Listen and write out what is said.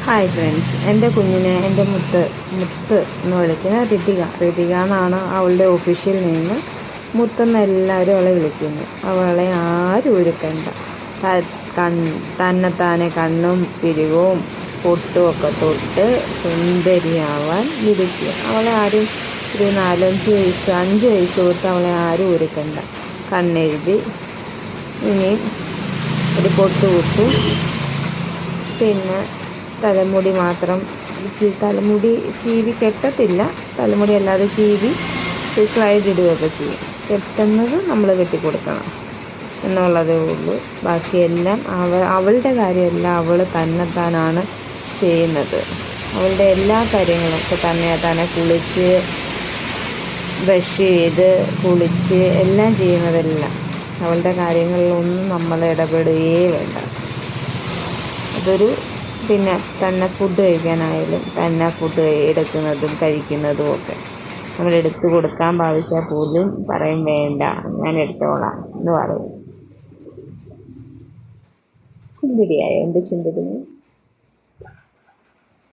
Hi friends, എൻ്റെ കുഞ്ഞിനെ എൻ്റെ മുത്ത് എന്ന് വിളിക്കുന്ന ഋതിക എന്നാണ് അവളുടെ ഒഫീഷ്യൽ നെയിം. മുത്തെന്ന് എല്ലാവരും അവളെ വിളിക്കുന്നു. അവളെ ആരും ഒരുക്കണ്ട. തന്നെത്താനെ കണ്ണും പിരികവും പൊട്ടുമൊക്കെ തൊട്ട് സുന്ദരിയാവാൻ വിളിക്കുക. അവളെ ആരും ഒരു 4-5 വയസ്സ് തൊട്ട് അവളെ ആരും ഒരുക്കണ്ട. കണ്ണെഴുതി ഇനി ഒരു പൊട്ട് കുത്തും. പിന്നെ തലമുടി മാത്രം തലമുടി ചീവി കെട്ടത്തില്ല, തലമുടി അല്ലാതെ ചീവി സ്ലൈഡ് ഇടുകയൊക്കെ ചെയ്യും. കെട്ടുന്നത് നമ്മൾ കെട്ടിക്കൊടുക്കണം എന്നുള്ളതേ ഉള്ളൂ. ബാക്കിയെല്ലാം അവളുടെ കാര്യമെല്ലാം അവൾ തന്നെത്താനാണ് ചെയ്യുന്നത്. അവളുടെ എല്ലാ കാര്യങ്ങളൊക്കെ തന്നെ കുളിച്ച് ബ്രഷ് ചെയ്ത് കുളിച്ച് എല്ലാം ചെയ്യുന്നതെല്ലാം അവളുടെ കാര്യങ്ങളിലൊന്നും നമ്മൾ ഇടപെടുകയേ വേണ്ട. അതൊരു പിന്നെ തന്നെ ഫുഡ് കഴിക്കാനായാലും തന്നെ ഫുഡ് എടുക്കുന്നതും കഴിക്കുന്നതും ഒക്കെ നമ്മൾ എടുത്തു കൊടുക്കാൻ ഭാവിച്ചാൽ പോലും പറയും വേണ്ട, ഞാൻ എടുത്തോളാം എന്ന് പറയും. സുന്ദരിയായോ എൻ്റെ സുന്ദരി?